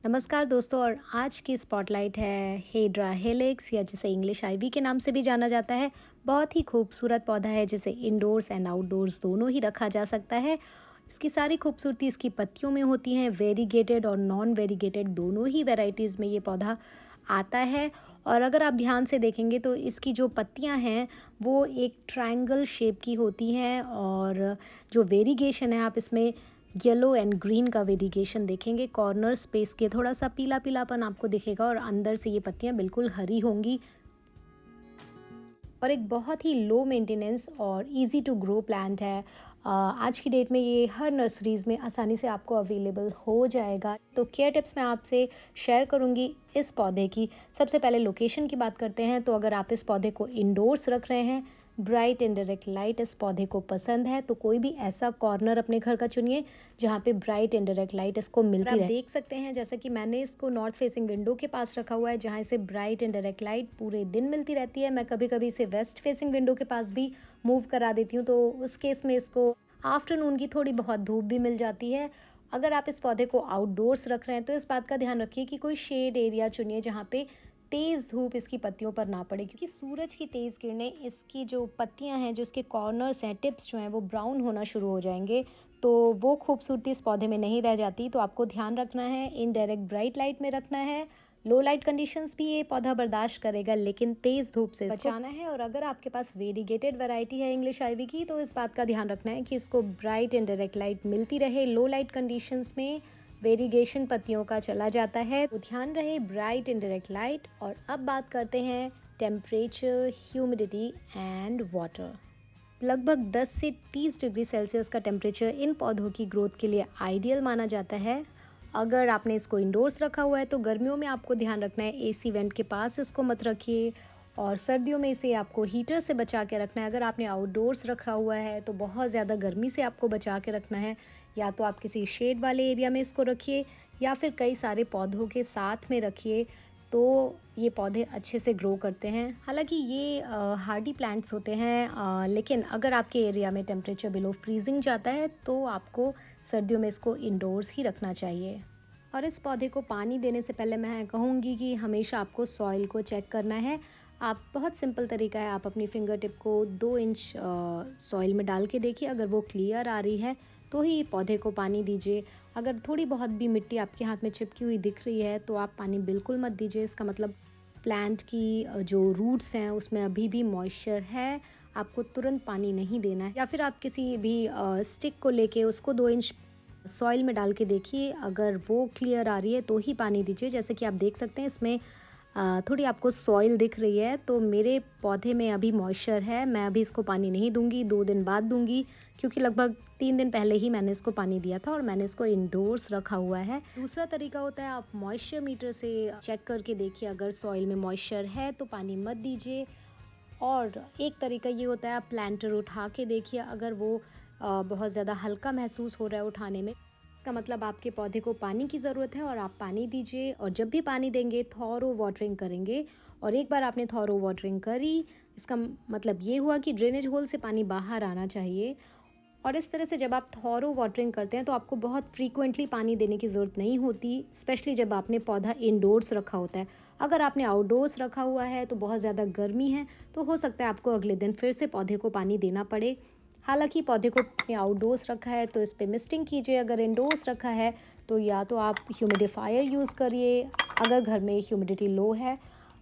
नमस्कार दोस्तों। और आज की स्पॉटलाइट है हेड्रा हेलिक्स, या जिसे इंग्लिश आइवी के नाम से भी जाना जाता है। बहुत ही खूबसूरत पौधा है जिसे इंडोर्स एंड आउटडोर्स दोनों ही रखा जा सकता है। इसकी सारी खूबसूरती इसकी पत्तियों में होती हैं। वेरीगेटेड और नॉन वेरीगेटेड दोनों ही वैरायटीज़ में ये पौधा आता है। और अगर आप ध्यान से देखेंगे तो इसकी जो पत्तियां हैं वो एक ट्रायंगल शेप की होती हैं, और जो वेरीगेशन है आप इसमें येलो एंड ग्रीन का वेरिएशन देखेंगे। कॉर्नर स्पेस के थोड़ा सा पीला पीलापन आपको दिखेगा, और अंदर से ये पत्तियां बिल्कुल हरी होंगी। और एक बहुत ही लो मेंटेनेंस और इजी टू ग्रो प्लांट है। आज की डेट में ये हर नर्सरीज़ में आसानी से आपको अवेलेबल हो जाएगा। तो केयर टिप्स मैं आपसे शेयर करूंगी इस पौधे की। सबसे पहले लोकेशन की बात करते हैं। तो अगर आप इस पौधे को इंडोर्स रख रहे हैं, ब्राइट एंड डायरेक्ट लाइट इस पौधे को पसंद है, तो कोई भी ऐसा कॉर्नर अपने घर का चुनिए जहाँ पे ब्राइट एंड डायरेक्ट लाइट इसको मिलती रहे। देख सकते हैं जैसे कि मैंने इसको नॉर्थ फेसिंग विंडो के पास रखा हुआ है, जहाँ इसे ब्राइट एंड डायरेक्ट लाइट पूरे दिन मिलती रहती है। मैं कभी कभी इसे वेस्ट फेसिंग विंडो के पास भी मूव करा देती हूँ, तो उस केस में इसको आफ्टरनून की थोड़ी बहुत धूप भी मिल जाती है। अगर आप इस पौधे को आउटडोर्स रख रहे हैं तो इस बात का ध्यान रखिए कि कोई शेड एरिया चुनिए जहाँ पे तेज़ धूप इसकी पत्तियों पर ना पड़े, क्योंकि सूरज की तेज़ किरणें इसकी जो पत्तियां हैं, जो इसके कॉर्नर्स हैं, टिप्स जो हैं, वो ब्राउन होना शुरू हो जाएंगे। तो वो खूबसूरती इस पौधे में नहीं रह जाती। तो आपको ध्यान रखना है, इनडायरेक्ट ब्राइट लाइट में रखना है। लो लाइट कंडीशंस भी ये पौधा बर्दाश्त करेगा, लेकिन तेज़ धूप से बचाना है। और अगर आपके पास वेरीगेटेड वैरायटी है इंग्लिश आइवी की, तो इस बात का ध्यान रखना है कि इसको ब्राइट एंड डायरेक्ट लाइट मिलती रहे। लो लाइट कंडीशंस में वेरीगेशन पत्तियों का चला जाता है, तो ध्यान रहे ब्राइट एंड डायरेक्ट लाइट। और अब बात करते हैं टेम्परेचर, ह्यूमिडिटी एंड वाटर। लगभग 10 से 30 डिग्री सेल्सियस का टेम्परेचर इन पौधों की ग्रोथ के लिए आइडियल माना जाता है। अगर आपने इसको इंडोर्स रखा हुआ है तो गर्मियों में आपको ध्यान रखना है एसी वेंट के पास इसको मत रखिए, और सर्दियों में इसे आपको हीटर से बचा के रखना है। अगर आपने आउटडोर्स रखा हुआ है तो बहुत ज़्यादा गर्मी से आपको बचा के रखना है। या तो आप किसी शेड वाले एरिया में इसको रखिए, या फिर कई सारे पौधों के साथ में रखिए, तो ये पौधे अच्छे से ग्रो करते हैं। हालांकि ये हार्डी प्लांट्स होते हैं, लेकिन अगर आपके एरिया में टेम्परेचर बिलो फ्रीजिंग जाता है तो आपको सर्दियों में इसको इंडोर्स ही रखना चाहिए। और इस पौधे को पानी देने से पहले मैं कहूँगी कि हमेशा आपको सॉइल को चेक करना है। आप बहुत सिंपल तरीका है, आप अपनी फिंगर टिप को 2 इंच सॉइल में डाल के देखिए। अगर वो क्लियर आ रही है तो ही पौधे को पानी दीजिए। अगर थोड़ी बहुत भी मिट्टी आपके हाथ में चिपकी हुई दिख रही है तो आप पानी बिल्कुल मत दीजिए। इसका मतलब प्लांट की जो रूट्स हैं उसमें अभी भी मॉइस्चर है, आपको तुरंत पानी नहीं देना है। या फिर आप किसी भी स्टिक को लेके उसको 2 इंच सॉइल में डाल के देखिए, अगर वो क्लियर आ रही है तो ही पानी दीजिए। जैसे कि आप देख सकते हैं इसमें थोड़ी आपको सॉइल दिख रही है, तो मेरे पौधे में अभी मॉइस्चर है। मैं अभी इसको पानी नहीं दूंगी, 2 दिन बाद दूंगी, क्योंकि लगभग 3 दिन पहले ही मैंने इसको पानी दिया था और मैंने इसको इंडोर्स रखा हुआ है। दूसरा तरीका होता है, आप मॉइस्चर मीटर से चेक करके देखिए, अगर सॉइल में मॉइस्चर है तो पानी मत दीजिए। और एक तरीका ये होता है, आप प्लांटर उठा के देखिए, अगर वो बहुत ज़्यादा हल्का महसूस हो रहा है उठाने में, का मतलब आपके पौधे को पानी की ज़रूरत है और आप पानी दीजिए। और जब भी पानी देंगे थॉरो वाटरिंग करेंगे। और एक बार आपने थॉरो वाटरिंग करी, इसका मतलब ये हुआ कि ड्रेनेज होल से पानी बाहर आना चाहिए। और इस तरह से जब आप थॉरो वाटरिंग करते हैं तो आपको बहुत फ्रीक्वेंटली पानी देने की ज़रूरत नहीं होती, स्पेशली जब आपने पौधा इंडोर्स रखा होता है। अगर आपने आउटडोर्स रखा हुआ है तो बहुत ज़्यादा गर्मी है, तो हो सकता है आपको अगले दिन फिर से पौधे को पानी देना पड़े। हालांकि पौधे को आपने आउटडोर्स रखा है तो इस पर मिस्टिंग कीजिए। अगर इंडोर्स रखा है तो या तो आप ह्यूमिडिफायर यूज़ करिए अगर घर में ह्यूमिडिटी लो है,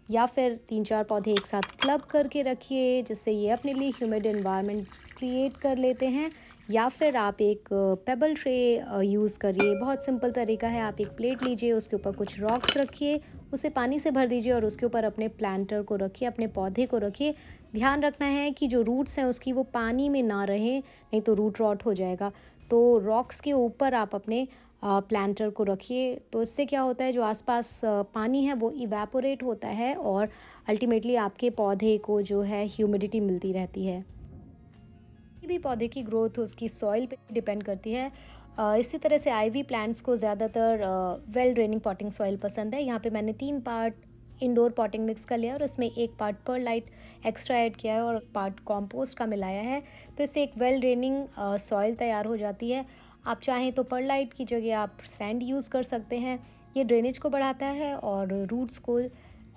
या फिर 3-4 पौधे एक साथ क्लब करके रखिए, जिससे ये अपने लिए ह्यूमिड एनवायरनमेंट क्रिएट कर लेते हैं। या फिर आप एक पेबल ट्रे यूज़ करिए। बहुत सिंपल तरीका है, आप एक प्लेट लीजिए, उसके ऊपर कुछ रॉक्स रखिए, उसे पानी से भर दीजिए और उसके ऊपर अपने प्लांटर को रखिए, अपने पौधे को रखिए। ध्यान रखना है कि जो रूट्स हैं उसकी वो पानी में ना रहें, नहीं तो रूट रॉट हो जाएगा। तो रॉक्स के ऊपर आप अपने प्लांटर को रखिए। तो इससे क्या होता है, जो आसपास पानी है वो इवेपोरेट होता है और अल्टीमेटली आपके पौधे को जो है ह्यूमिडिटी मिलती रहती है। किसी भी पौधे की ग्रोथ उसकी सॉइल पे डिपेंड करती है। इसी तरह से आईवी प्लांट्स को ज़्यादातर वेल ड्रेनिंग पॉटिंग सॉइल पसंद है। यहाँ पे मैंने 3 पार्ट इंडोर पॉटिंग मिक्स कर लिया और उसमें 1 पार्ट परलाइट एक्स्ट्रा ऐड किया है और पार्ट कॉम्पोस्ट का मिलाया है। तो इससे एक वेल ड्रेनिंग सॉइल तैयार हो जाती है। आप चाहें तो परलाइट की जगह आप सैंड यूज़ कर सकते हैं। ये ड्रेनेज को बढ़ाता है और रूट्स को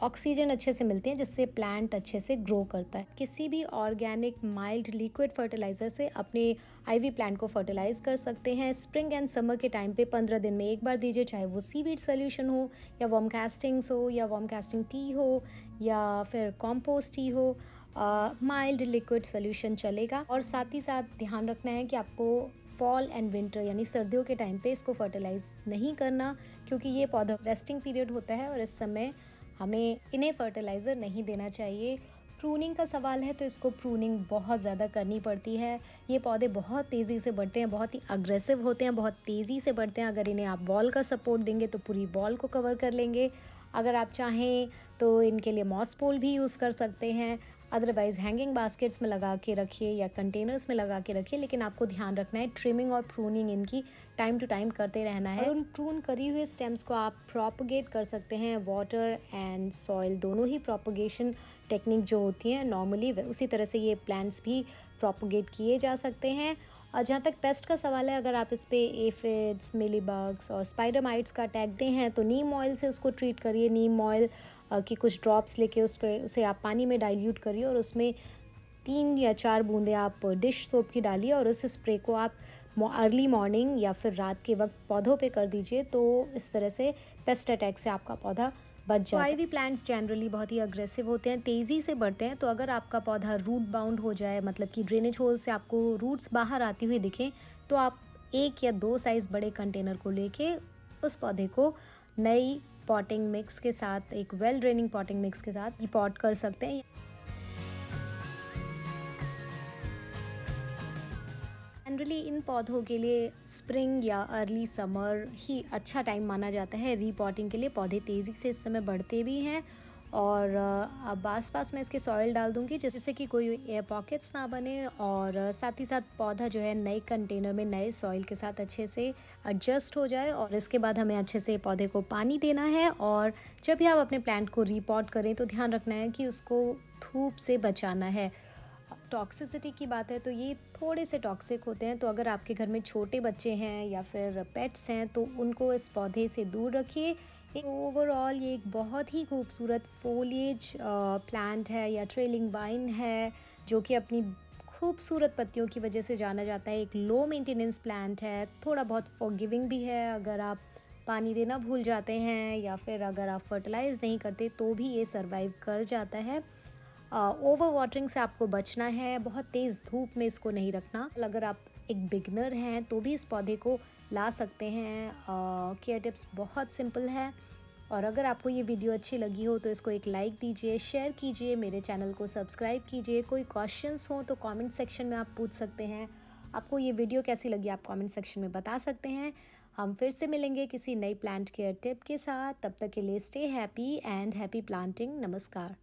ऑक्सीजन अच्छे से मिलते हैं, जिससे प्लांट अच्छे से ग्रो करता है। किसी भी ऑर्गेनिक माइल्ड लिक्विड फर्टिलाइज़र से अपने आईवी प्लांट को फर्टिलाइज कर सकते हैं। स्प्रिंग एंड समर के टाइम पे 15 दिन में एक बार दीजिए, चाहे वो सीवीड सोल्यूशन हो या वर्म कास्टिंग्स हो या वर्म कास्टिंग टी हो या फिर कॉम्पोस्ट टी हो, माइल्ड लिक्विड सोल्यूशन चलेगा। और साथ ही साथ ध्यान रखना है कि आपको फॉल एंड विंटर यानी सर्दियों के टाइम पे इसको फर्टिलाइज नहीं करना, क्योंकि ये पौधा रेस्टिंग पीरियड होता है और इस समय हमें इन्हें फर्टिलाइज़र नहीं देना चाहिए। प्रूनिंग का सवाल है तो इसको प्रूनिंग बहुत ज़्यादा करनी पड़ती है। ये पौधे बहुत तेज़ी से बढ़ते हैं, बहुत ही अग्रेसिव होते हैं, बहुत तेज़ी से बढ़ते हैं। अगर इन्हें आप वॉल का सपोर्ट देंगे तो पूरी वॉल को कवर कर लेंगे। अगर आप चाहें तो इनके लिए मॉस पोल भी यूज़ कर सकते हैं, अदरवाइज़ हैंगिंग बास्केट्स में लगा के रखिए या कंटेनर्स में लगा के रखिए। लेकिन आपको ध्यान रखना है ट्रिमिंग और प्रूनिंग इनकी टाइम टू टाइम करते रहना है। और उन प्रून करी हुए स्टेम्स को आप प्रोपगेट कर सकते हैं, वाटर एंड सॉइल दोनों ही प्रोपगेशन टेक्निक जो होती हैं नॉर्मली, उसी तरह से ये प्लांट्स भी प्रोपगेट किए जा सकते हैं। और जहाँ तक पेस्ट का सवाल है, अगर आप इस पर एफिड्स, मिलीबग्स और स्पाइडर माइट्स का अटैक दें हैं तो नीम ऑयल से उसको ट्रीट करिए। नीम ऑयल की कुछ ड्रॉप्स लेके उसे आप पानी में डाइल्यूट करिए और उसमें 3 या 4 बूंदें आप डिश सोप की डालिए और उस स्प्रे को आप अर्ली मॉर्निंग या फिर रात के वक्त पौधों पे कर दीजिए। तो इस तरह से पेस्ट अटैक से आपका पौधा बच जाए। आईवी प्लांट्स जनरली बहुत ही अग्रेसिव होते हैं, तेज़ी से बढ़ते हैं। तो अगर आपका पौधा रूट बाउंड हो जाए, मतलब कि ड्रेनेज होल से आपको रूट्स बाहर आती हुई दिखें, तो आप 1 या 2 साइज़ बड़े कंटेनर को लेके उस पौधे को नई पॉटिंग मिक्स के साथ, एक वेल ड्रेनिंग पॉटिंग मिक्स के साथ पॉट कर सकते हैं। जनरली इन पौधों के लिए स्प्रिंग या अर्ली समर ही अच्छा टाइम माना जाता है रीपॉटिंग के लिए। पौधे तेज़ी से इस समय बढ़ते भी हैं। और अब आसपास मैं इसके सॉइल डाल दूंगी जिससे कि कोई एयर पॉकेट्स ना बने, और साथ ही साथ पौधा जो है नए कंटेनर में नए सॉइल के साथ अच्छे से एडजस्ट हो जाए। और इसके बाद हमें अच्छे से पौधे को पानी देना है। और जब भी आप अपने प्लांट को रीपॉट करें तो ध्यान रखना है कि उसको धूप से बचाना है। टॉक्सिसिटी की बात है तो ये थोड़े से टॉक्सिक होते हैं, तो अगर आपके घर में छोटे बच्चे हैं या फिर पेट्स हैं तो उनको इस पौधे से दूर रखिए। ओवरऑल ये एक बहुत ही खूबसूरत फोलिएज प्लांट है या ट्रेलिंग वाइन है, जो कि अपनी खूबसूरत पत्तियों की वजह से जाना जाता है। एक लो मेंटेनेंस प्लांट है, थोड़ा बहुत फॉरगिविंग भी है। अगर आप पानी देना भूल जाते हैं या फिर अगर आप फर्टिलाइज़ नहीं करते तो भी ये सर्वाइव कर जाता है। ओवर वाटरिंग से आपको बचना है, बहुत तेज़ धूप में इसको नहीं रखना। अगर आप एक बिगनर हैं तो भी इस पौधे को ला सकते हैं। केयर टिप्स बहुत सिंपल है। और अगर आपको ये वीडियो अच्छी लगी हो तो इसको एक लाइक दीजिए, शेयर कीजिए, मेरे चैनल को सब्सक्राइब कीजिए। कोई क्वेश्चंस हो तो कमेंट सेक्शन में आप पूछ सकते हैं। आपको ये वीडियो कैसी लगी आप कमेंट सेक्शन में बता सकते हैं। हम फिर से मिलेंगे किसी नई प्लांट केयर टिप के साथ। तब तक के लिए stay happy and happy planting. नमस्कार।